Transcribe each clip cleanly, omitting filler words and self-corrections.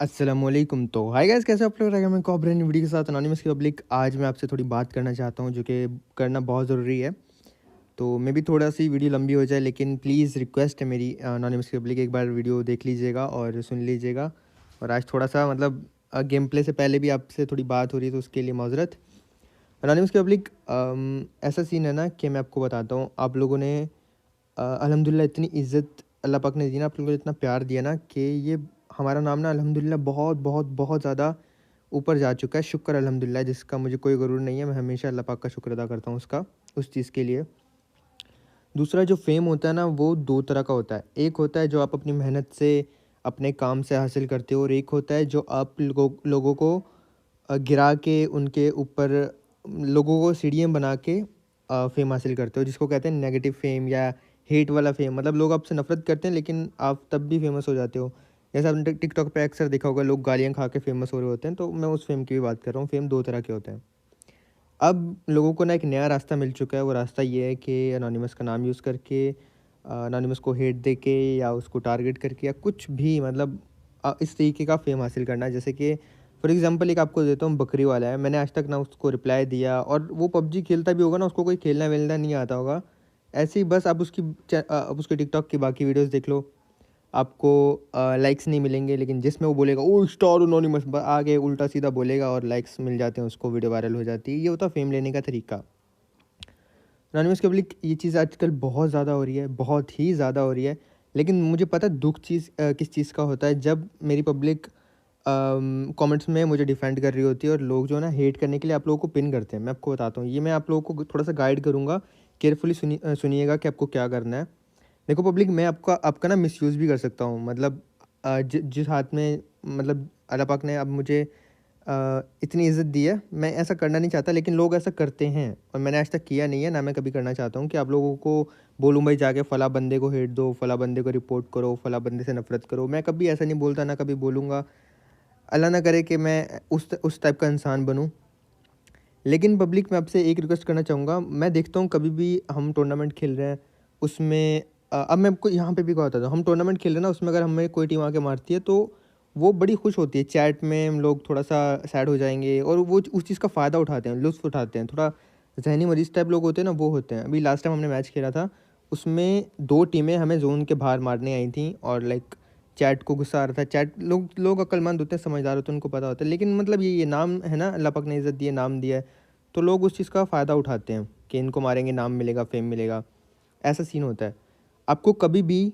अस्सलामुअलैकुम। तो hi guys, कैसे आप लोग? रहेगा मैं कॉब्रेन वीडियो के साथ अनोनिमस की पब्लिक। आज मैं आपसे थोड़ी बात करना चाहता हूँ जो कि करना बहुत ज़रूरी है। तो मे भी थोड़ा सी वीडियो लंबी हो जाए, लेकिन प्लीज़ रिक्वेस्ट है मेरी अनोनिमस की पब्लिक, एक बार वीडियो देख लीजिएगा और सुन लीजिएगा। और आज थोड़ा सा मतलब गेम प्ले से पहले भी आपसे थोड़ी बात हो रही है, तो उसके लिए माजरत। अनोनिमस की पब्लिक, ऐसा सीन है ना कि मैं आपको बताता हूँ। आप लोगों ने अल्हम्दुलिल्लाह इतनी इज़्ज़त अल्लाह पाक ने दी ना, आप लोगों को इतना प्यार दिया ना कि ये हमारा नाम ना अल्हम्दुलिल्लाह बहुत बहुत बहुत ज़्यादा ऊपर जा चुका है। शुक्र अल्हम्दुलिल्लाह, जिसका मुझे कोई गरूर नहीं है। मैं हमेशा अल्लाह पाक का शुक्र अदा करता हूँ उसका, उस चीज़ के लिए। दूसरा जो फ़ेम होता है ना, वो 2 तरह का होता है। एक होता है जो आप अपनी मेहनत से, अपने काम से हासिल करते हो, और एक होता है जो आप लोगों को गिरा के उनके ऊपर लोगों को सीढ़ियाँ बना के फ़ेम हासिल करते हो, जिसको कहते हैं नेगेटिव फ़ेम या हेट वाला फ़ेम। मतलब लोग आपसे नफ़रत करते हैं, लेकिन आप तब भी फ़ेमस हो जाते हो। जैसे आपने टिकटॉक पे अक्सर देखा होगा, लोग गालियाँ खा के फ़ेमस हो रहे होते हैं, तो मैं उस फ़ेम की भी बात कर रहा हूँ। फ़ेम 2 तरह के होते हैं। अब लोगों को ना एक नया रास्ता मिल चुका है। वो रास्ता ये है कि अनोनिमस का नाम यूज़ करके, अनोनिमस को हेट दे के या उसको टारगेट करके या कुछ भी, मतलब इस तरीके का फ़ेम हासिल करना है। जैसे कि फॉर एग्ज़ाम्पल एक आपको देता हूँ, बकरी वाला है। मैंने आज तक ना उसको रिप्लाई दिया, और वो पबजी खेलता भी होगा ना, उसको कोई खेलना-वेलना नहीं आता होगा। ऐसे ही बस आप आप उसके टिकटॉक की बाकी वीडियोज़ देख लो। आपको लाइक्स नहीं मिलेंगे, लेकिन जिसमें वो बोलेगा ओ स्टार अनोनिमस, आगे उल्टा सीधा बोलेगा और लाइक्स मिल जाते हैं उसको, वीडियो वायरल हो जाती है। ये होता है फेम लेने का तरीका। अनोनिमस पब्लिक, ये चीज़ आजकल बहुत ज़्यादा हो रही है, बहुत ही ज़्यादा हो रही है। लेकिन मुझे पता है दुख किस चीज़ का होता है, जब मेरी पब्लिक कमेंट्स में मुझे डिफेंड कर रही होती है, और लोग जो है ना हेट करने के लिए आप लोगों को पिन करते हैं। मैं आपको बताता हूँ, ये मैं आप लोगों को थोड़ा सा गाइड करूँगा। केयरफुली सुनिएगा कि आपको क्या करना है। देखो पब्लिक, मैं आपका आपका ना मिसयूज़ भी कर सकता हूँ। मतलब जिस हाथ में, मतलब अल्लाह पाक ने अब मुझे इतनी इज़्ज़त दी है, मैं ऐसा करना नहीं चाहता, लेकिन लोग ऐसा करते हैं, और मैंने आज तक किया नहीं है, ना मैं कभी करना चाहता हूँ कि आप लोगों को बोलूँ भाई जाके फ़लाँ बंदे को हेट दो, फ़लाँ बंदे को रिपोर्ट करो, फ़लाँ बंदे से नफ़रत करो। मैं कभी ऐसा नहीं बोलता, ना कभी बोलूँगा। अल्लाह ना करे कि मैं उस टाइप का इंसान बनूँ। लेकिन पब्लिक, मैं आपसे एक रिक्वेस्ट करना चाहूँगा। मैं देखता हूँ कभी भी हम टूर्नामेंट खेल रहे हैं, उसमें अब मैं आपको यहाँ पे भी बताता हूँ। हम टूर्नामेंट खेल रहे हैं ना, उसमें अगर हमें कोई टीम आके मारती है, तो वो बड़ी खुश होती है। चैट में हम लोग थोड़ा सा सैड हो जाएंगे, और वो उस चीज़ का फ़ायदा उठाते हैं, लुत्फ़ उठाते हैं। थोड़ा जहनी मरीज़ टाइप लोग होते हैं ना, वो होते हैं। अभी लास्ट टाइम हमने मैच खेला था, उसमें 2 टीमें हमें ज़ोन के बाहर मारने आई थी, और लाइक चैट को गुस्सा आ रहा था। चैट लोग अक्लमंद होते हैं, समझदार होते हैं, उनको पता होता है। लेकिन मतलब ये नाम है ना, अल्लाह पाक ने इज़्ज़त दी है, नाम दिया है, तो लोग उस चीज़ का फ़ायदा उठाते हैं कि इनको मारेंगे, नाम मिलेगा, फ़ेम मिलेगा। ऐसा सीन होता है। आपको कभी भी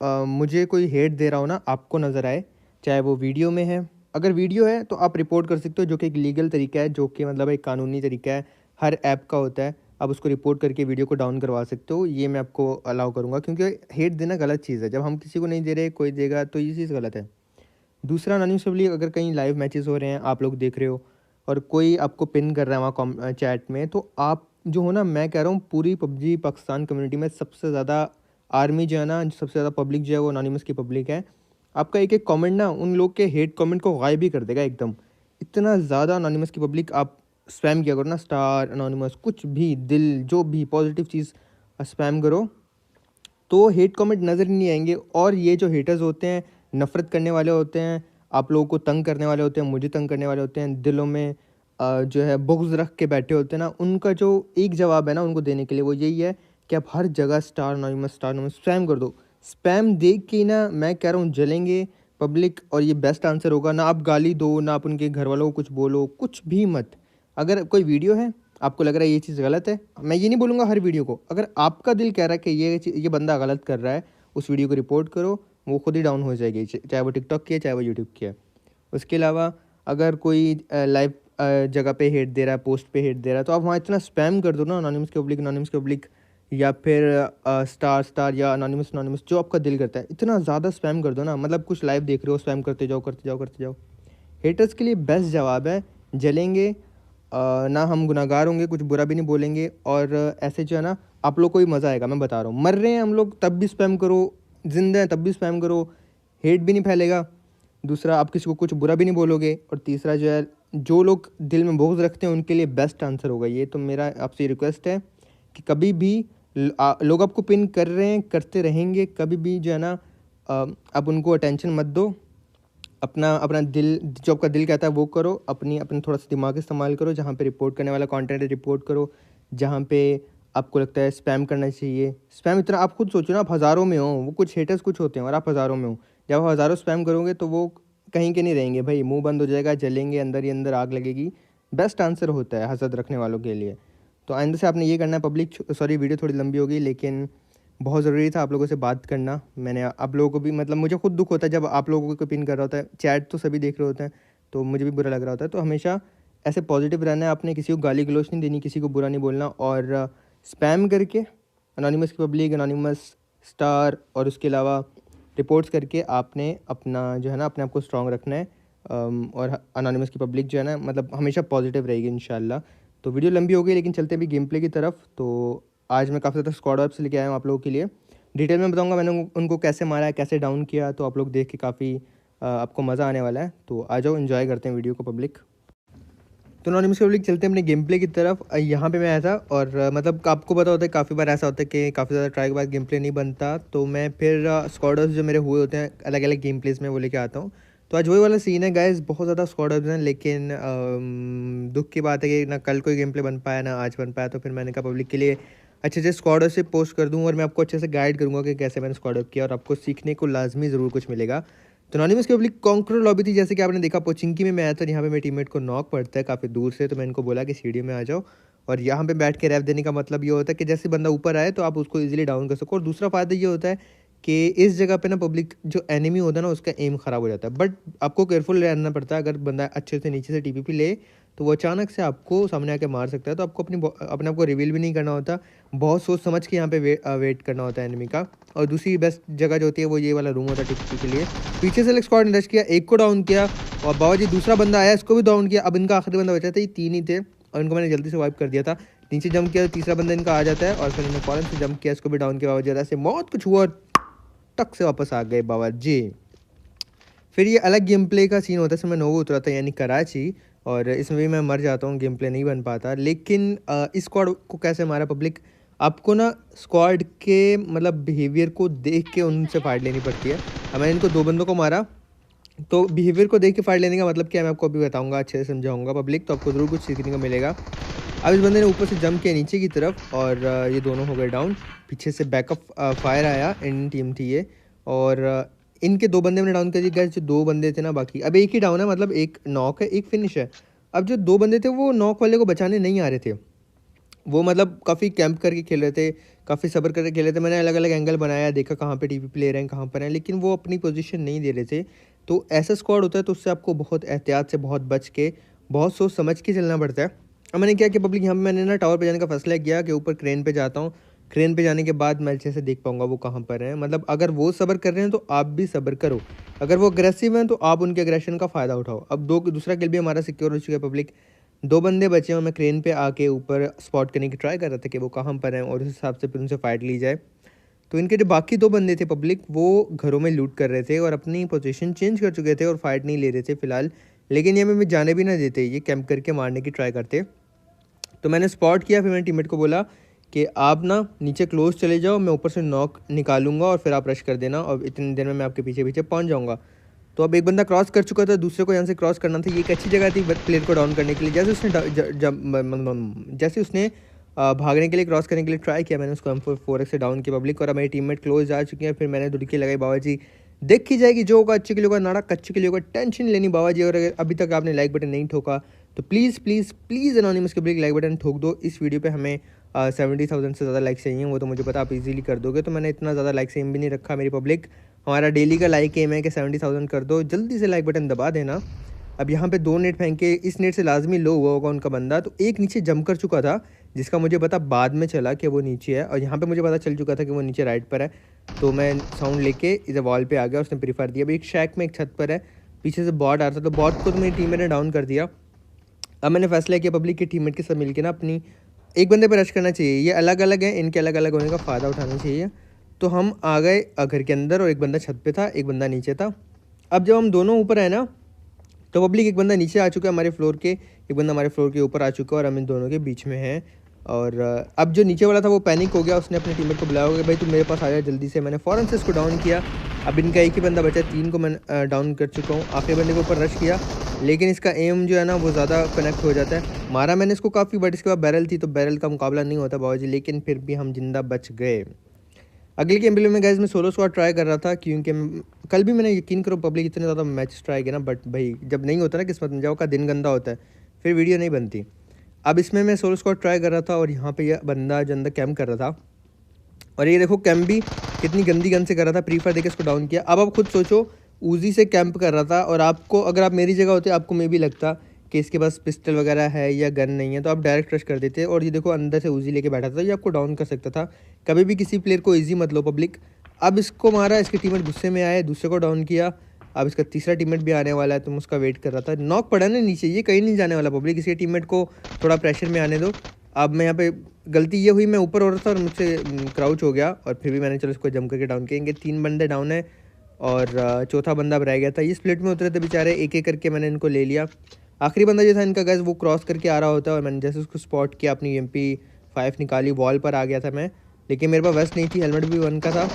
मुझे कोई हेट दे रहा हो ना, आपको नज़र आए, चाहे वो वीडियो में है। अगर वीडियो है तो आप रिपोर्ट कर सकते हो, जो कि एक लीगल तरीका है, जो कि मतलब एक कानूनी तरीका है, हर ऐप का होता है। आप उसको रिपोर्ट करके वीडियो को डाउन करवा सकते हो, ये मैं आपको अलाउ करूँगा, क्योंकि हेट देना गलत चीज़ है। जब हम किसी को नहीं दे रहे, कोई देगा, तो ये चीज़ गलत है। दूसरा, अनयूजुअली अगर कहीं लाइव मैचेस हो रहे हैं, आप लोग देख रहे हो, और कोई आपको पिन कर रहा है वहाँ चैट में, तो आप जो हो ना, मैं कह रहा हूँ पूरी पबजी पाकिस्तान कम्युनिटी में सबसे ज़्यादा आर्मी जो है ना, सबसे ज़्यादा पब्लिक जो है, वो अनोनिमस की पब्लिक है। आपका एक एक कमेंट ना उन लोग के हेट कमेंट को गायब ही कर देगा एकदम। इतना ज़्यादा अनोनिमस की पब्लिक, आप स्पैम किया करो ना, स्टार अनोनिमस, कुछ भी, दिल, जो भी पॉजिटिव चीज़ स्पैम करो, तो हेट कमेंट नज़र ही नहीं आएंगे। और ये जो हेटर्स होते हैं, नफ़रत करने वाले होते हैं, आप लोगों को तंग करने वाले होते हैं, मुझे तंग करने वाले होते हैं, दिलों में जो है बुग़्ज़ रख के बैठे होते हैं ना, उनका जो एक जवाब है ना उनको देने के लिए, वो यही है कि आप हर जगह स्टार अनोनिमस स्पैम कर दो। स्पैम देख के ही ना, मैं कह रहा हूँ, जलेंगे पब्लिक। और ये बेस्ट आंसर होगा, ना आप गाली दो, ना आप उनके घर वालों को कुछ बोलो, कुछ भी मत। अगर कोई वीडियो है, आपको लग रहा है ये चीज़ गलत है, मैं ये नहीं बोलूँगा हर वीडियो को, अगर आपका दिल कह रहा है कि ये बंदा गलत कर रहा है, उस वीडियो को रिपोर्ट करो, वो खुद ही डाउन हो जाएगी, चाहे वो टिकटॉक की है, चाहे वो यूट्यूब की है। उसके अलावा अगर कोई लाइव जगह पे हेट दे रहा है, पोस्ट पे हेट दे रहा है, तो आप वहाँ इतना स्पैम कर दो ना, अनोनिमस के पब्लिक, या फिर स्टार या अनोनिमस, जो आपका दिल करता है, इतना ज़्यादा स्पैम कर दो ना। मतलब कुछ लाइव देख रहे हो, स्पैम करते जाओ, करते जाओ, करते जाओ। हेटर्स के लिए बेस्ट जवाब है, जलेंगे। ना हम गुनहगार होंगे, कुछ बुरा भी नहीं बोलेंगे, और ऐसे जो है ना, आप लोग को भी मज़ा आएगा। मैं बता रहा हूँ, मर रहे हैं हम लोग तब भी स्पैम करो, जिंदा हैं तब भी स्पैम करो, हेट भी नहीं फैलेगा। दूसरा, आप किसी को कुछ बुरा भी नहीं बोलोगे। और तीसरा जो है, जो लोग दिल में बुग़्ज़ रखते हैं, उनके लिए बेस्ट आंसर होगा ये। तो मेरा आपसे रिक्वेस्ट है कि कभी भी लोग आपको पिन कर रहे हैं, करते रहेंगे, कभी भी जो है ना, आप उनको अटेंशन मत दो। अपना अपना दिल जो आपका दिल कहता है वो करो, अपनी थोड़ा सा दिमाग इस्तेमाल करो, जहाँ पे रिपोर्ट करने वाला कंटेंट है रिपोर्ट करो, जहाँ पे आपको लगता है स्पैम करना चाहिए स्पैम इतना आप खुद सोचो ना, आप हज़ारों में हो, वो कुछ हेटर्स कुछ होते हैं और आप हज़ारों में हो। जब आप हज़ारों स्पैम करोगे तो वो कहीं के नहीं रहेंगे भाई, मुंह बंद हो जाएगा, जलेंगे, अंदर ही अंदर आग लगेगी। बेस्ट आंसर होता है हसद रखने वालों के लिए। तो आइंदा से आपने ये करना है। पब्लिक सॉरी वीडियो थोड़ी लंबी होगी, लेकिन बहुत ज़रूरी था आप लोगों से बात करना। मैंने आप लोगों को भी मतलब मुझे खुद दुख होता है जब आप लोगों को कोई पिन कर रहा होता है, चैट तो सभी देख रहे होते हैं तो मुझे भी बुरा लग रहा होता है। तो हमेशा ऐसे पॉजिटिव रहना है, आपने किसी को गाली गलौज नहीं देनी, किसी को बुरा नहीं बोलना, और स्पैम करके अनोनिमस की पब्लिक, अनोनिमस स्टार और उसके अलावा रिपोर्ट्स करके आपने अपना जो है ना अपने आप को स्ट्रॉन्ग रखना है। और अनोनिमस की पब्लिक जो है ना मतलब हमेशा पॉजिटिव रहेगी इंशाल्लाह। तो वीडियो लंबी हो गई, लेकिन चलते अभी गेम प्ले की तरफ। तो आज मैं काफ़ी ज़्यादा स्क्वाड वेब्स लेके आया हूँ आप लोगों के लिए। डिटेल में बताऊंगा मैंने उनको कैसे मारा है, कैसे डाउन किया, तो आप लोग देख के काफ़ी आपको मज़ा आने वाला है। तो आ जाओ, एंजॉय करते हैं वीडियो को पब्लिक। तो अनोनिमस पब्लिक चलते हैं अपने गेम प्ले की तरफ। यहाँ पे मैं आया था और मतलब आपको पता होता है काफ़ी बार ऐसा होता है कि काफ़ी ज़्यादा ट्राई के बाद गेम प्ले नहीं बनता, तो मैं फिर स्क्वाडर्स जो मेरे हुए होते हैं अलग अलग गेम प्लेस में वो लेके आता हूँ। तो आज वही वाला सीन है गाइस, बहुत ज़्यादा स्क्वाडर्स हैं, लेकिन दुख की बात है कि ना कल कोई गेम प्ले बन पाया ना आज बन पाया। तो फिर मैंने कहा पब्लिक के लिए अच्छे से स्क्वाडर से पोस्ट कर दूँ और मैं आपको अच्छे से गाइड करूँगा कि कैसे मैंने स्क्वाडर किया, और आपको सीखने को लाजमी ज़रूर कुछ मिलेगा। तो अनोनिमस की पब्लिक कॉन्करर लॉबी थी, जैसे कि आपने देखा पोचिंकी में मैं आया था, यहाँ पे मेरे टीममेट को नॉक पड़ता है काफ़ी दूर से, तो मैं इनको बोला कि सीढ़ी में आ जाओ, और यहाँ पे बैठ के रैप देने का मतलब ये होता है कि जैसे बंदा ऊपर आए तो आप उसको इजीली डाउन कर सको। और दूसरा फ़ायदा ये होता है कि इस जगह पे ना पब्लिक जो एनिमी होता है ना उसका एम ख़राब हो जाता है, बट आपको केयरफुल रहना पड़ता है। अगर बंदा अच्छे से नीचे से टीपीपी ले तो वो अचानक से आपको सामने आके मार सकता है, तो आपको अपने आप को रिवील भी नहीं करना होता, बहुत सोच समझ के यहाँ पे वेट करना होता है एनिमी का। और दूसरी बेस्ट जगह जो होती है वो ये वाला रूम होता है टीपीपी के लिए। पीछे से स्क्वाड ने रश किया, एक को डाउन किया, और बाबा जी दूसरा बंदा आया, इसको भी डाउन किया। अब इनका आखिरी बंदा बचा था, ये 3 ही थे और इनको मैंने जल्दी से वाइप कर दिया था। नीचे जंप किया, तीसरा बंदा इनका आ जाता है और फिर इन्होंने फौरन से जंप किया, इसको भी डाउन किया। बाबा जी से मौत कुछ हुआ, टक से वापस आ गए बाबा जी। फिर ये अलग गेम प्ले का सीन होता है, इसमें मैं नोवो उतरा था यानी कराची, और इसमें भी मैं मर जाता हूँ, गेम प्ले नहीं बन पाता। लेकिन इस स्क्वाड को कैसे मारा पब्लिक, आपको ना स्क्वाड के मतलब बिहेवियर को देख के उनसे फाइट लेनी पड़ती है। अब मैंने इनको 2 बंदों को मारा, तो बिहेवियर को देख के फाइट लेने का मतलब क्या है मैं आपको अभी बताऊंगा, अच्छे से समझाऊंगा पब्लिक, तो आपको ज़रूर कुछ सीखने को मिलेगा। अब इस बंदे ने ऊपर से जंप किया नीचे की तरफ और ये दोनों हो गए डाउन। पीछे से बैकअप फायर आया, इंडियन टीम थी ये, और इनके 2 बंदे मैंने डाउन कर दिए गए, जो 2 बंदे थे ना बाकी, अब एक ही डाउन है, मतलब एक नॉक है एक फिनिश है। अब जो 2 बंदे थे वो नॉक वाले को बचाने नहीं आ रहे थे, वो मतलब काफ़ी कैंप करके खेल रहे थे, काफ़ी सब्र करके खेल रहे थे। मैंने अलग अलग एंगल बनाया, देखा कहाँ पे टीपीपी ले रहे हैं, कहाँ पर हैं, लेकिन वो अपनी पोजीशन नहीं दे रहे थे। तो ऐसा स्क्वाड होता है तो उससे आपको बहुत एहतियात से, बहुत बच के, बहुत सोच समझ के चलना पड़ता है। अब मैंने क्या किया पब्लिक, यहाँ पे मैंने ना टावर पे जाने का फैसला किया कि ऊपर क्रेन पे जाता हूँ। क्रेन पे जाने के बाद मैं अच्छे से देख पाऊंगा वो कहाँ पर हैं, मतलब अगर वो सब्र कर रहे हैं तो आप भी सब्र करो, अगर वो अग्रेसिव हैं तो आप उनके अग्रेशन का फ़ायदा उठाओ। अब दूसरा किल भी हमारा सिक्योर हो चुका है पब्लिक, 2 बंदे बचे हैं, मैं क्रेन पे आके ऊपर स्पॉट करने की ट्राई कर रहा था कि वो कहाँ पर हैं, और उस हिसाब से फिर उनसे फाइट ली जाए। तो इनके जो बाकी 2 बंदे थे पब्लिक, वो घरों में लूट कर रहे थे और अपनी पोजीशन चेंज कर चुके थे और फाइट नहीं ले रहे थे फ़िलहाल, लेकिन ये मैं जाने भी ना देते, ये कैंप करके मारने की ट्राई करते। तो मैंने स्पॉट किया, फिर मैंने टीममेट को बोला कि आप ना नीचे क्लोज चले जाओ, मैं ऊपर से नॉक निकालूंगा और फिर आप रश कर देना, और इतनी देर में मैं आपके पीछे पीछे पहुंच जाऊंगा। तो अब एक बंदा क्रॉस कर चुका था, दूसरे को यहाँ से क्रॉस करना था, ये एक अच्छी जगह थी प्लेयर को डाउन करने के लिए। जैसे उसने भागने के लिए, क्रॉस करने के लिए ट्राई किया, मैंने उसको M4 से डाउन किया पब्लिक, और मेरी टीममेट क्लोज जा चुकी है। फिर मैंने दुड़की लगाई, बाबा जी देखी जाएगी, जो होगा अच्छे के लिए होगा, नाड़ा कच्चे के लिए होगा, टेंशन लेनी बाबा जी। और अगर अभी तक आपने लाइक बटन नहीं ठोका तो प्लीज़ प्लीज़ प्लीज़ अनोनिमस के लाइक बटन ठोक दो। इस वीडियो पे हमें 70,000 से ज़्यादा लाइक चाहिए, वो तो मुझे पता आप इजीली कर दोगे, तो मैंने इतना ज़्यादा लाइक एम भी नहीं रखा मेरी पब्लिक। हमारा डेली का लाइक एम है कि 70,000 कर दो, जल्दी से लाइक बटन दबा देना। अब यहाँ पे 2 नेट फेंक के, इस नेट से लाजमी लो हुआ होगा उनका बंदा, तो एक नीचे जंप कर चुका था, जिसका मुझे पता बाद में चला कि वो नीचे है, और यहाँ पे मुझे पता चल चुका था कि वो नीचे राइट पर है। तो मैं साउंड लेके इधर वॉल पे आ गया, उसने प्रीफर दिया। अभी एक शैक में एक छत पर है, पीछे से बॉट आ रहा था, तो बॉट को तो मेरी टीम ने डाउन कर दिया। अब मैंने फैसला किया पब्लिक के टीममेट के साथ मिलकर ना अपनी एक बंदे पर रश करना चाहिए, ये अलग अलग है, इनके अलग अलग होने का फ़ायदा उठाना चाहिए। तो हम आ गए घर के अंदर, और एक बंदा छत पे था, एक बंदा नीचे था। अब जब हम दोनों ऊपर आए ना, तो पब्लिक एक बंदा नीचे आ चुका है हमारे फ्लोर के, एक बंदा हमारे फ्लोर के ऊपर आ चुका है, और हम इन दोनों के बीच में हैं। और अब जो नीचे वाला था वो पैनिक हो गया, उसने अपने टीममेट को बुलाया होगा, भाई तुम मेरे पास आ जाए जल्दी से। मैंने फ़ौरन से इसको डाउन किया। अब इनका एक ही बंदा बचा है, 3 को मैं डाउन कर चुका हूँ। आखिरी बंदे के ऊपर रश किया, लेकिन इसका एम जो है ना वो ज़्यादा कनेक्ट हो जाता है। मारा मैंने इसको काफ़ी, बट इसके बाद बैरल थी तो बैरल का मुकाबला नहीं होता बाबूजी, लेकिन फिर भी हम जिंदा बच गए। अगले गेम प्ले में गाइस मैं सोलो स्क्वाड ट्राई कर रहा था, क्योंकि कल भी मैंने यकीन करो पब्लिक इतने ज़्यादा मैच ट्राई किया ना, बट भाई जब नहीं होता ना किस्मत में, जाओ का दिन गंदा होता है, फिर वीडियो नहीं बनती। अब इसमें मैं सोलो स्क्वाड ट्राई कर रहा था और यहाँ पे यह बंदा जो अंदर कैम्प कर रहा था, और ये देखो कैम्प भी कितनी गंदी गन से कर रहा था, प्री फायर देके इसको डाउन किया। अब आप खुद सोचो, ऊजी से कैंप कर रहा था, और आपको अगर आप मेरी जगह होते आपको मे भी लगता कि इसके पास पिस्टल वगैरह है या गन नहीं है, तो आप डायरेक्ट रश कर देते। और ये देखो अंदर से ऊजी लेके बैठा था, ये आपको डाउन कर सकता था। कभी भी किसी प्लेयर को ईजी मत लो पब्लिक। अब इसको मारा, इसके टीममेट गुस्से में आए, दूसरे को डाउन किया। अब इसका तीसरा टीममेट भी आने वाला है, तो मैं उसका वेट कर रहा था। नॉक पड़ा ना नीचे, ये कहीं नहीं जाने वाला पब्लिक, इसके टीममेट को थोड़ा प्रेशर में आने दो। अब मैं यहाँ पे गलती ये हुई, मैं ऊपर हो रहा था और मुझसे क्राउच हो गया, और फिर भी मैंने चलो इसको जम करके डाउन किएंगे। 3 बंदे डाउन है और चौथा बंदा अब रह गया था। ये स्प्लिट में उतरे थे बेचारे, एक एक करके मैंने इनको ले लिया। आखिरी बंदा जो था इनका गैस वो क्रॉस करके आ रहा होता है, और मैंने जैसे उसको स्पॉट किया, अपनी MP5 निकाली, वॉल पर आ गया था मैं, लेकिन मेरे पास वेस्ट नहीं थी, हेलमेट भी 1 का था,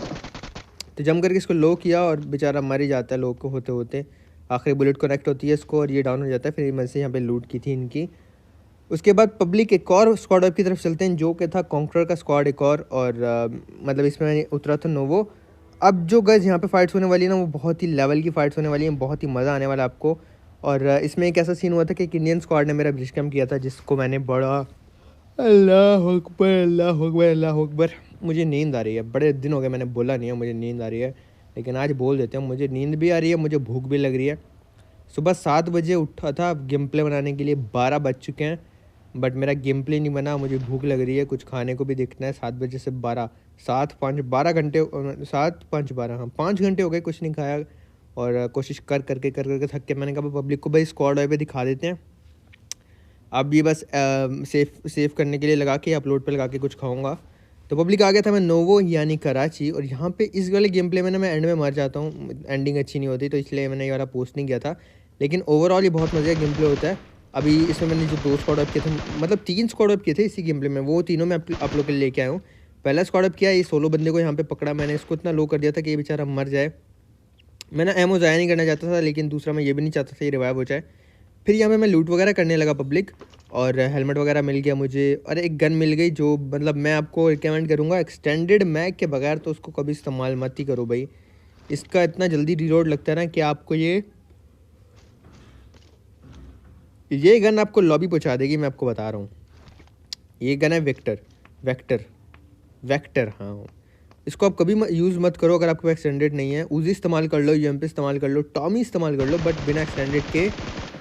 तो जम करके इसको लो किया और बेचारा मर ही जाता है लो को होते होते। आखिरी बुलेट कनेक्ट होती है इसको और ये डाउन हो जाता है। फिर मैं से यहाँ पे लूट की थी इनकी। उसके बाद पब्लिक एक और स्क्वाड की तरफ चलते हैं, जो कि था कॉन्करर का स्क्वाड एक और मतलब इसमें मैंने उतरा था नोवो। अब जो गज यहाँ पे फाइट्स होने वाली है ना, वो बहुत ही लेवल की फाइट्स होने वाली हैं, बहुत ही मज़ा आने वाला है आपको। और इसमें एक ऐसा सीन हुआ था कि एक इंडियन स्क्वाड ने मेरा ब्रिज कैम्प किया था, जिसको मैंने बड़ा अल्लाह अकबर अल्लाह अकबर अल्लाह अकबर। मुझे नींद आ रही है, बड़े दिन हो गए मैंने बोला नहीं है मुझे नींद आ रही है, लेकिन आज बोल देते हैं, मुझे नींद भी आ रही है, मुझे भूख भी लग रही है। सुबह 7 बजे उठा था गेम प्ले बनाने के लिए, 12 बज चुके हैं, बट मेरा गेम प्ले नहीं बना। मुझे भूख लग रही है, कुछ खाने को भी देखना है। 7 बजे से 12, 7 5 12 घंटे, 7 5 12, हाँ 5 घंटे हो गए कुछ नहीं खाया। और कोशिश कर करके थक के मैंने कहा पब्लिक को भाई स्क्वाड वाई पे दिखा देते हैं। अब ये बस सेव करने के लिए लगा के अपलोड पे लगा के कुछ खाऊंगा। तो पब्लिक आ गया था मैं नोवो यानी कराची, और यहाँ पे इस वाले गेम प्ले में ना मैं एंड में मर जाता हूँ, एंडिंग अच्छी नहीं होती, तो इसलिए मैंने ये वाला पोस्ट नहीं किया था। लेकिन ओवरऑल ये बहुत मज़े का गेम प्ले होता है। अभी इसमें मैंने जो 2 स्क्वाड अप किए थे, मतलब 3 स्क्वाड अप किए थे इसी गेम प्ले में, वो तीनों मैं आप लोग के लिए लेके आया हूँ। पहला स्क्वाड अप किया, ये 16 बंदे को यहाँ पे पकड़ा मैंने, इसको इतना लो कर दिया था कि ये बेचारा मर जाए। मैंने एमओ ज़ाया नहीं करना चाहता था, लेकिन दूसरा मैं ये भी नहीं चाहता था ये रिवाइव हो जाए। फिर यहाँ पे मैं लूट वगैरह करने लगा पब्लिक, और हेलमेट वगैरह मिल गया मुझे, और एक गन मिल गई, जो मतलब मैं आपको रिकमेंड करूँगा एक्सटेंडेड मैग के बगैर तो उसको कभी इस्तेमाल मत ही करो भाई। इसका इतना जल्दी रीलोड लगता है ना कि आपको ये गन आपको लॉबी पहुँचा देगी, मैं आपको बता रहा हूँ। ये गन है वेक्टर वेक्टर वेक्टर, हाँ। इसको आप कभी यूज़ मत करो अगर आपके पास एक्सटेंडेड नहीं है। उजी इस्तेमाल कर लो, यूएमपी इस्तेमाल कर लो, टॉमी इस्तेमाल कर लो, बट बिना एक्सटेंडेड के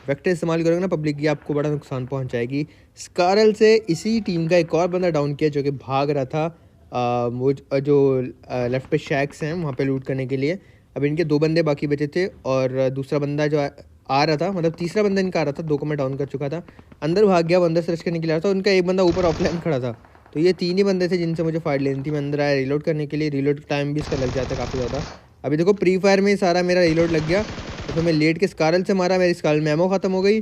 वेक्टर इस्तेमाल करोगे ना पब्लिक, ये आपको बड़ा नुकसान पहुंचाएगी। स्कारल से इसी टीम का एक और बंदा डाउन किया, जो कि भाग रहा था वो जो लेफ्ट पे शैक्स हैं वहाँ पे लूट करने के लिए। अब इनके 2 बंदे बाकी बचे थे, और दूसरा बंदा जो आ रहा था, मतलब तीसरा बंदा इनका आ रहा था, 2 को मैं डाउन कर चुका था, अंदर भाग गया, वो अंदर से रश करने के लिए आ रहा था। उनका एक बंदा ऊपर ऑफलाइन खड़ा था, तो ये 3 ही बंदे थे जिनसे मुझे फाइट लेनी थी। मैं अंदर आया रीलोड करने के लिए, रीलोड टाइम भी इसका लग जाता है काफ़ी ज़्यादा। अभी देखो प्री फायर में सारा मेरा रीलोड लग गया, तो मैं लेट के स्कारल से मारा, मेरी स्कारल में एमो ख़त्म हो गई।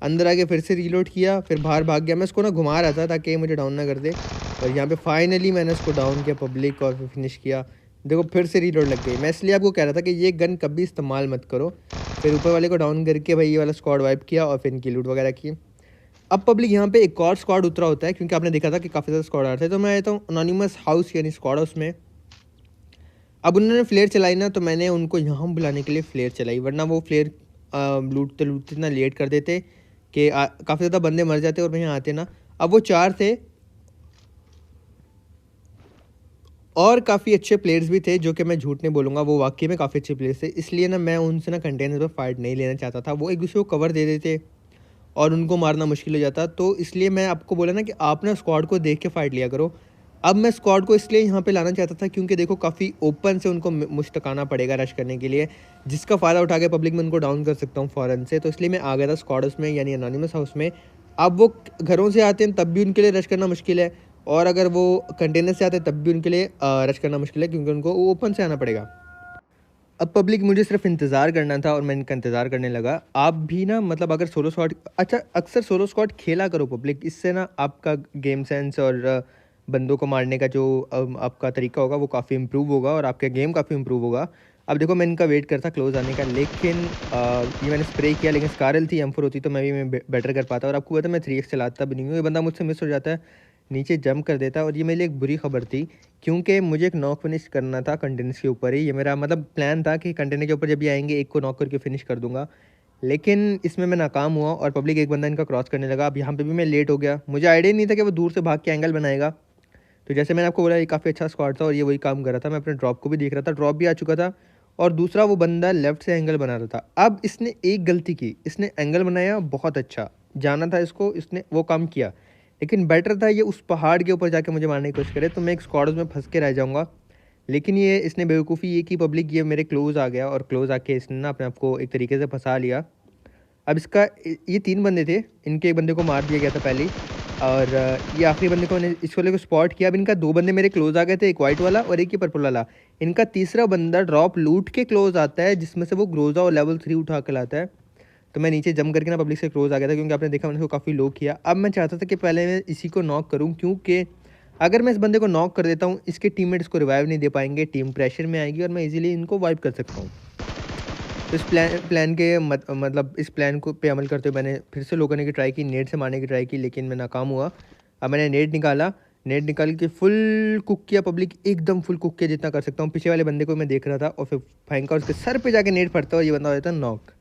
अंदर आके फिर से रीलोड किया, फिर बाहर भाग गया। मैं इसको ना घुमा रहा था ताकि मुझे डाउन ना कर दे, और यहाँ पे फाइनली मैंने इसको डाउन किया पब्लिक, और फिर फिनिश किया। देखो फिर से रीलोड लग गई। मैं इसलिए आपको कह रहा था कि ये गन कभी इस्तेमाल मत करो। फिर ऊपर वाले को डाउन करके भाई ये वाला स्क्वाड वाइप किया, और फिर इनकी लूट वगैरह की। अब पब्लिक यहाँ पे एक और स्क्वाड उतरा होता है, क्योंकि आपने देखा था कि काफ़ी ज़्यादा स्क्वाड आ रहे थे, तो मैं आया हूँ अनोनिमस हाउस यानी स्क्वाड हाउस में। अब उन्होंने फ्लेयर चलाई ना, तो मैंने उनको यहाँ बुलाने के लिए फ्लेयर चलाई, वरना वो फ्लेयर लूटते लूटते इतना लेट कर देते कि काफ़ी ज़्यादा बंदे मर जाते और यहाँ आते ना। अब वो 4 थे, और काफ़ी अच्छे प्लेयर्स भी थे, जो कि मैं झूठ नहीं बोलूँगा, वो वाकई में काफ़ी अच्छे प्लेयर्स थे। इसलिए ना मैं उनसे ना कंटेनर पर फाइट नहीं लेना चाहता था, वो एक दूसरे को कवर दे देते और उनको मारना मुश्किल हो जाता। तो इसलिए मैं आपको बोला ना कि आप ना स्क्वाड को देख के फाइट लिया करो। अब मैं स्क्वाड को इसलिए यहाँ पे लाना चाहता था, क्योंकि देखो काफ़ी ओपन से उनको मुश्तकाना पड़ेगा रश करने के लिए, जिसका फ़ायदा उठा के पब्लिक में उनको डाउन कर सकता हूँ फ़ौरन से। तो इसलिए मैं आ गया था स्क्वाड हाउस में, यानी अनोनिमस हाउस में। अब वो घरों से आते हैं तब भी उनके लिए रश करना मुश्किल है, और अगर वो कंटेनर से आते हैं तब भी उनके लिए रश करना मुश्किल है, क्योंकि उनको ओपन से आना पड़ेगा। अब पब्लिक मुझे सिर्फ इंतज़ार करना था, और मैं इनका इंतज़ार करने लगा। आप भी ना मतलब अगर सोलो स्क्वाड, अच्छा अक्सर सोलो स्क्वाड खेला करो पब्लिक, इससे ना आपका गेम सेंस और बंदों को मारने का जो आपका तरीका होगा वो काफ़ी इम्प्रूव होगा, और आपका गेम काफ़ी इम्प्रूव होगा। अब देखो मैं इनका वेट करता क्लोज आने का, लेकिन ये मैंने स्प्रे किया, लेकिन स्कारल थी, M4 होती तो मैं बेटर कर पाता। और आपको पता है मैं 3x चलाता भी नहीं हूँ, ये बंदा मुझसे मिस हो जाता है, नीचे जंप कर देता है। और ये मेरे लिए एक बुरी खबर थी, क्योंकि मुझे एक नॉक फिनिश करना था कंटेनर्स के ऊपर ही। ये मेरा मतलब प्लान था कि कंटेनर के ऊपर जब भी आएंगे एक को नॉक करके फिनिश कर दूंगा, लेकिन इसमें मैं नाकाम हुआ और पब्लिक एक बंदा इनका क्रॉस करने लगा। अब यहाँ पे भी मैं लेट हो गया, मुझे आइडिया नहीं था कि वो दूर से भाग के एंगल बनाएगा। तो जैसे मैंने आपको बोला ये काफ़ी अच्छा स्क्वाड था और ये वही काम कर रहा था। मैं अपने ड्रॉप को भी देख रहा था, ड्रॉप भी आ चुका था, और दूसरा वो बंदा लेफ्ट से एंगल बना रहा था। अब इसने एक गलती की, इसने एंगल बनाया बहुत अच्छा, जाना था इसको, इसने वो काम किया, लेकिन बेटर था ये उस पहाड़ के ऊपर जाके मुझे मारने की कोशिश करे, तो मैं एक स्क्वाड में फंस के रह जाऊँगा। लेकिन ये इसने बेवकूफ़ी ये की, पब्लिक ये मेरे क्लोज़ आ गया, और क्लोज़ आके इसने ना अपने आप को एक तरीके से फंसा लिया। अब इसका ये 3 बंदे थे, इनके एक बंदे को मार दिया गया था पहले ही, और ये आखिरी बंदे को मैंने इस वाले को स्पॉट किया। अब इनका 2 बंदे मेरे क्लोज़ आ गए थे, एक वाइट वाला और एक ही पर्पल वाला। इनका तीसरा बंदा ड्रॉप लूट के क्लोज़ आता है, जिसमें से वो ग्रोजा और लेवल 3 उठा के लाता है। तो मैं नीचे जंप करके ना पब्लिक से क्लोज़ आ गया था, क्योंकि आपने देखा मैंने इसको काफ़ी लो किया। अब मैं चाहता था कि पहले मैं इसी को नॉक करूँ, क्योंकि अगर मैं इस बंदे को नॉक कर देता हूँ, इसके टीममेट इसको रिवाइव नहीं दे पाएंगे, टीम प्रेशर में आएगी और मैं इजीली इनको वाइप कर सकता हूँ। तो इस प्लान के मतलब इस प्लान को पे अमल करते हुए मैंने फिर से लो करने की ट्राई की, नेट से मारने की ट्राई की, लेकिन मैं नाकाम हुआ। अब मैंने नेट निकाला, नेट निकाल के फुल कुक किया, पब्लिक एकदम फुल कुक किया जितना कर सकता हूँ। पीछे वाले बंदे को मैं देख रहा था और फिर फेंका, उसके सर पे जाके नेट पड़ता है और ये बंदा हो जाता है नॉक।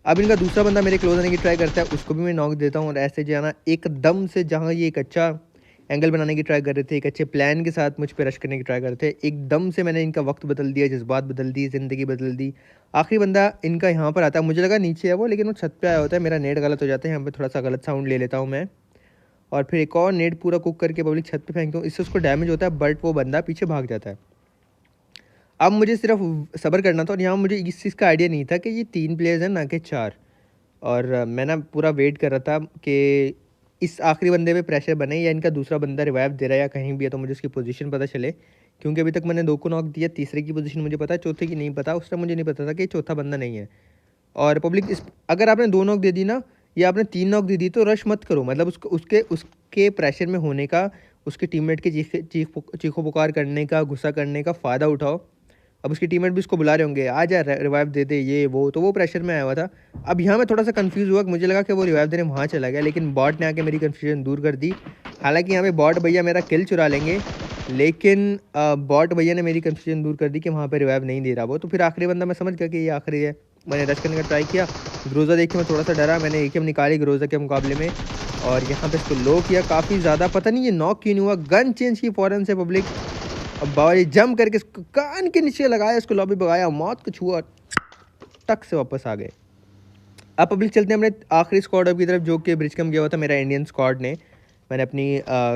अब इनका दूसरा बंदा मेरे क्लोज आने की ट्राई करता है, उसको भी मैं नॉक देता हूँ। और ऐसे जाना एकदम से, जहाँ ये एक अच्छा एंगल बनाने की ट्राई कर रहे थे, एक अच्छे प्लान के साथ मुझ पर रश करने की ट्राई कर रहे थे, एकदम से मैंने इनका वक्त बदल दिया, जज्बात बदल दी, ज़िंदगी बदल दी। आखिरी बंदा इनका यहाँ पर आता है, मुझे लगा नीचे है वो, लेकिन वो छत पे आया होता है। मेरा नेट गलत हो जाता है, यहाँ पे थोड़ा सा गलत साउंड ले लेता हूँ मैं, और फिर एक और नेट पूरा कुक करके पब्लिक छत पे फेंकता हूँ, इससे उसको डैमेज होता है, बट वो बंदा पीछे भाग जाता है। अब मुझे सिर्फ सब्र करना था, और यहाँ मुझे इस चीज़ का आइडिया नहीं था कि ये 3 प्लेयर्स हैं ना कि 4। और मैं ना पूरा वेट कर रहा था कि इस आखिरी बंदे पे प्रेशर बने, या इनका दूसरा बंदा रिवाइव दे रहा है या कहीं भी है, तो मुझे उसकी पोजीशन पता चले। क्योंकि अभी तक मैंने 2 को नॉक दिया, तीसरे की पोजीशन मुझे पता है, चौथे की नहीं पता। उस टाइम मुझे नहीं पता था कि चौथा बंदा नहीं है। और पब्लिक इस अगर आपने 2 नॉक दे दी ना, या आपने 3 नॉक दे दी, तो रश मत करो। मतलब उसको उसके प्रेशर में होने का, उसके टीममेट के चीखो पुकार करने का, गुस्सा करने का फ़ायदा उठाओ। अब उसके टीममेट भी उसको बुला रहे होंगे, आ जा रिवाइव दे दे, ये वो, तो वो प्रेशर में आया हुआ था। अब यहाँ मैं थोड़ा सा कंफ्यूज हुआ, मुझे लगा कि वो रिवाइव देने वहाँ चला गया, लेकिन बॉट ने आके मेरी कन्फ्यूजन दूर कर दी। हालांकि यहाँ पे बॉट भैया मेरा किल चुरा लेंगे, लेकिन बॉट भैया ने मेरी कन्फ्यूजन दूर कर दी कि वहाँ पे रिवाइव नहीं दे रहा वो। तो फिर आखिरी बंदा मैं समझ गया कि ये आखिरी है। मैंने रश करने का ट्राई किया, ग्रोजा देख के मैं थोड़ा सा डरा, मैंने AKM निकाली ग्रोजा के मुकाबले में, और यहाँ पे इसको लो किया काफ़ी ज़्यादा। पता नहीं ये नॉक क्यों नहीं हुआ, गन चेंज की फ़ौरन से पब्लिक। अब बाबा जंप करके इसको कान के नीचे लगाया, इसको लॉबी भगाया, मौत को छुआ, टक से वापस आ गए। अब पब्लिक चलते हैं अपने आखिरी स्क्वाड की तरफ, जो कि ब्रिज कैंप गया हुआ था मेरा इंडियन स्क्वाड ने। मैंने अपनी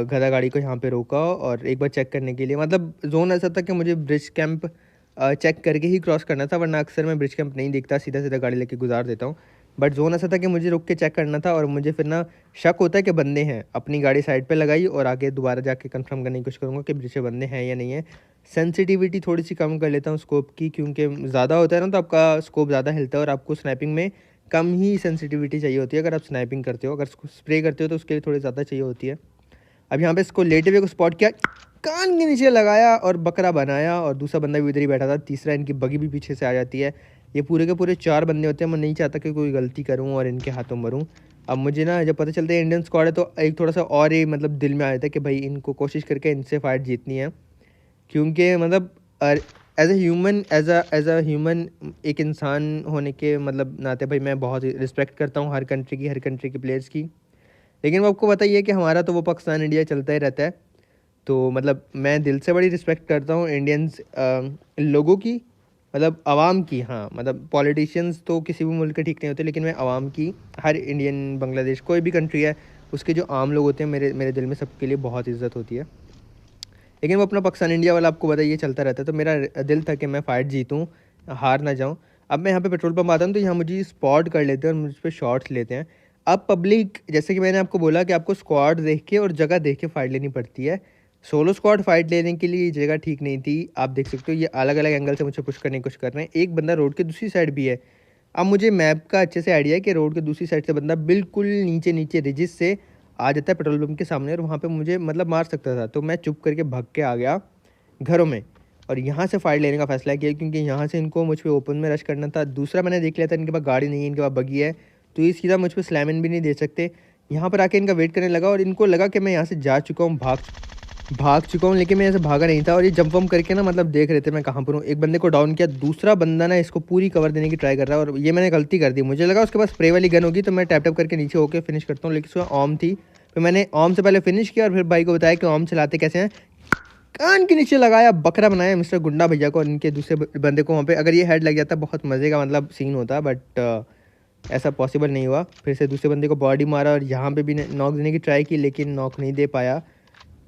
गधा गाड़ी को यहाँ पे रोका और एक बार चेक करने के लिए, मतलब जोन ऐसा था कि मुझे ब्रिज कैंप चेक करके ही क्रॉस करना था, वरना अक्सर मैं ब्रिज कैंप नहीं देखता, सीधा सीधा गाड़ी लेके गुजार देता हूँ। बट जोन ऐसा था कि मुझे रुक के चेक करना था, और मुझे फिर ना शक होता है कि बंदे हैं। अपनी गाड़ी साइड पे लगाई और आगे दोबारा जाके कंफर्म करने की कोशिश करूँगा कि ब्रिज पे बंदे हैं या नहीं है। सेंसिटिविटी थोड़ी सी कम कर लेता हूँ स्कोप की, क्योंकि ज़्यादा होता है ना तो आपका स्कोप ज़्यादा हिलता है, और आपको स्नैपिंग में कम ही सेंसिटिविटी चाहिए होती है अगर आप स्नैपिंग करते हो। अगर स्प्रे करते हो तो उसके लिए थोड़ी ज़्यादा चाहिए होती है। अब यहाँ पे इसको लेटे हुए को स्पॉट किया, कान के नीचे लगाया और बकरा बनाया, और दूसरा बंदा भी इधर ही बैठा था, तीसरा इनकी बगी भी पीछे से आ जाती है। ये पूरे के पूरे 4 बंदे होते हैं, मैं नहीं चाहता कि कोई गलती करूँ और इनके हाथों मरूँ। अब मुझे ना जब पता चलता है इंडियन स्क्वाड है, तो एक थोड़ा सा और ही मतलब दिल में आ जाता है कि भाई इनको कोशिश करके इनसे फाइट जीतनी है। क्योंकि मतलब एज अ ह्यूमन, एक इंसान होने के मतलब नाते भाई मैं बहुत रिस्पेक्ट करता हूँ हर कंट्री के प्लेयर्स की। लेकिन वो आपको पता ही है कि हमारा तो वो पाकिस्तान इंडिया चलता ही रहता है। तो मतलब मैं दिल से बड़ी रिस्पेक्ट करता हूँ इंडियंस लोगों की, मतलब आवाम की। हाँ, मतलब पॉलिटिशियंस तो किसी भी मुल्क के ठीक नहीं होते, लेकिन मैं आवाम की, हर इंडियन, बांग्लादेश, कोई भी कंट्री है, उसके जो आम लोग होते हैं, मेरे मेरे दिल में सबके लिए बहुत इज्जत होती है। लेकिन वो अपना पाकिस्तान इंडिया वाला आपको बताइए चलता रहता है। तो मेरा दिल था कि मैं फ़ाइट जीतूँ, हार ना जाऊँ। अब मैं यहाँ पे पेट्रोल पंप आता हूँ, तो यहाँ मुझे स्पॉट कर लेते हैं और मुझ पर शॉट्स लेते हैं। अब पब्लिक, जैसे कि मैंने आपको बोला कि आपको स्क्वाड देख के और जगह देख के फ़ाइट लेनी पड़ती है। सोलो स्क्वाड फाइट लेने के लिए जगह ठीक नहीं थी। आप देख सकते हो ये अलग अलग एंगल से मुझे पुश करने की कोशिश कर रहे हैं। एक बंदा रोड के दूसरी साइड भी है। अब मुझे मैप का अच्छे से आइडिया है कि रोड के दूसरी साइड से बंदा बिल्कुल नीचे नीचे रिजिस से आ जाता है पेट्रोल पंप के सामने, और वहाँ पे मुझे मतलब मार सकता था। तो मैं चुप करके भाग के आ गया घरों में। और यहाँ से फाइट लेने का फैसला किया, क्योंकि यहाँ से इनको मुझ पे ओपन में रश करना था। दूसरा मैंने देख लिया था इनके पास गाड़ी नहीं है, इनके पास बगी है, तो ये सीधा मुझ पे स्लैम इन भी नहीं दे सकते। यहाँ पर आके इनका वेट करने लगा और इनको लगा कि मैं यहाँ से जा चुका हूँ, भाग चुका हूँ, लेकिन मैं ऐसे भागा नहीं था। और ये जंप वम्प करके ना मतलब देख रहे थे मैं कहाँ पर हूँ। एक बंदे को डाउन किया, दूसरा बंदा ना इसको पूरी कवर देने की ट्राई कर रहा है, और ये मैंने गलती कर दी। मुझे लगा उसके पास स्प्रे वाली गन होगी, तो मैं टैप टैप करके नीचे होकर फिनिश करता हूँ, लेकिन उसका ऑम थी। फिर मैंने ऑम से पहले फिनिश किया और फिर भाई को बताया कि ऑम चलाते कैसे हैं। कान के नीचे लगाया, बकरा बनाया मिस्टर गुंडा भैया को और इनके दूसरे बंदे को वहाँ पे। अगर ये हेड लग जाता बहुत मज़े का मतलब सीन होता, बट ऐसा पॉसिबल नहीं हुआ। फिर से दूसरे बंदे को बॉडी मारा और यहाँ पे भी नॉक देने की ट्राई की, लेकिन नॉक नहीं दे पाया।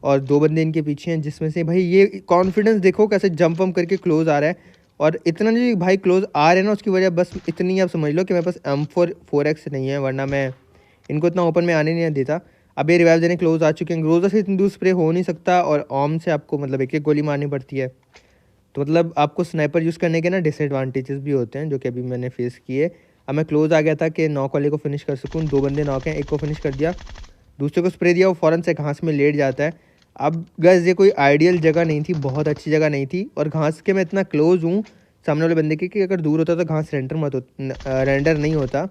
और 2 बंदे इनके पीछे हैं, जिसमें से भाई ये कॉन्फिडेंस देखो कैसे जंप वम्प करके क्लोज आ रहा है। और इतना जो भाई क्लोज आ रहे हैं ना, उसकी वजह बस इतनी आप समझ लो कि मेरे पास M4 4X नहीं है, वरना मैं इनको इतना ओपन में आने नहीं देता। अब ये रिवाइव देने क्लोज आ चुके हैं। ग्रोजा से इतनी दूर स्प्रे हो नहीं सकता, और ऑम से आपको मतलब एक एक गोली मारनी पड़ती है। तो मतलब आपको स्नाइपर यूज़ करने के ना डिसएडवांटेजेस भी होते हैं, जो कि अभी मैंने फेस किए। अब मैं क्लोज आ गया था कि नॉक वाले को फिनिश कर सकूँ। 2 बंदे नॉक हैं, एक को फिनिश कर दिया, दूसरे को स्प्रे दिया, वो फ़ौरन से घास में लेट जाता है। अब गैस ये कोई आइडियल जगह नहीं थी, बहुत अच्छी जगह नहीं थी, और घास के मैं इतना क्लोज हूँ सामने वाले बंदे के कि अगर दूर होता तो घास रेंडर नहीं होता।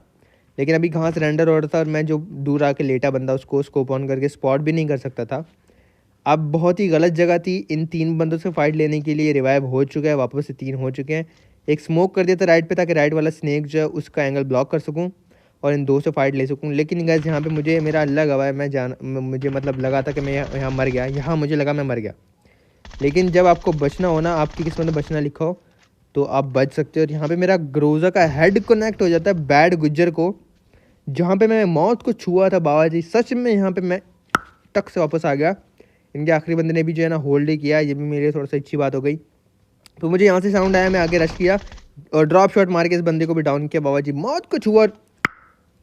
लेकिन अभी घास रेंडर हो रहा था, और मैं जो दूर आके लेटा बंदा उसको स्कोप ऑन करके स्पॉट भी नहीं कर सकता था। अब बहुत ही गलत जगह थी इन 3 बंदों से फाइट लेने के लिए। रिवाइव हो चुका है, वापस से 3 हो चुके हैं। एक स्मोक कर दिया था राइट पे, ताकि राइट वाला स्नेक जो है उसका एंगल ब्लॉक कर सकूं और इन 2 से फाइट ले सकूं। लेकिन गाइस यहाँ पे मुझे मेरा अल्लाह गवाह है, मुझे मतलब लगा था कि मैं यहाँ मर गया, यहाँ मुझे लगा मैं मर गया। लेकिन जब आपको बचना हो ना, आपकी किस्मत में बचना लिखा हो, तो आप बच सकते हो। और यहाँ पे मेरा ग्रोजा का हेड कनेक्ट हो जाता है बैड गुज्जर को, जहाँ पे मैं मौत को छुआ था बाबा जी। सच में यहाँ पे मैं टक से वापस आ गया। इनके आखिरी बंदे ने भी जो है ना होल्ड ही किया, ये भी मेरे लिए थोड़ा सा अच्छी बात हो गई। तो मुझे यहाँ से साउंड आया, मैं आगे रश किया और ड्रॉप शॉट मार के इस बंदे को भी डाउन किया। बाबा जी मौत को छुआ,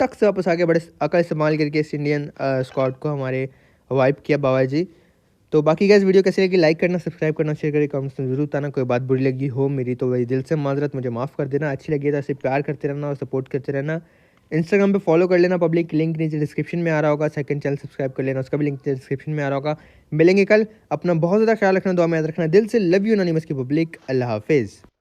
टक से वापस आ गया। बड़े अकल इस्तेमाल करके इस इंडियन स्क्वाड को हमारे वाइप किया बाबा जी। तो बाकी गाइस वीडियो कैसी लगी, लाइक करना, सब्सक्राइब करना, शेयर करके कमेंट्स में जरूर बताना। कोई बात बुरी लगी हो मेरी तो वही दिल से माजरत, मुझे माफ़ कर देना। अच्छी लगी तो ऐसे प्यार करते रहना और सपोर्ट करते रहना। इंस्टाग्राम पे फॉलो कर लेना, पब्लिक लिंक नीचे डिस्क्रिप्शन में आ रहा होगा। सेकंड चैनल सब्सक्राइब कर लेना, उसका भी लिंक डिस्क्रिप्शन में आ रहा होगा। मिलेंगे कल, अपना बहुत ज़्यादा ख्याल रखना, दुआ में याद रखना। दिल से लव यू एनोनिमस की पब्लिक। अल्लाह हाफिज़।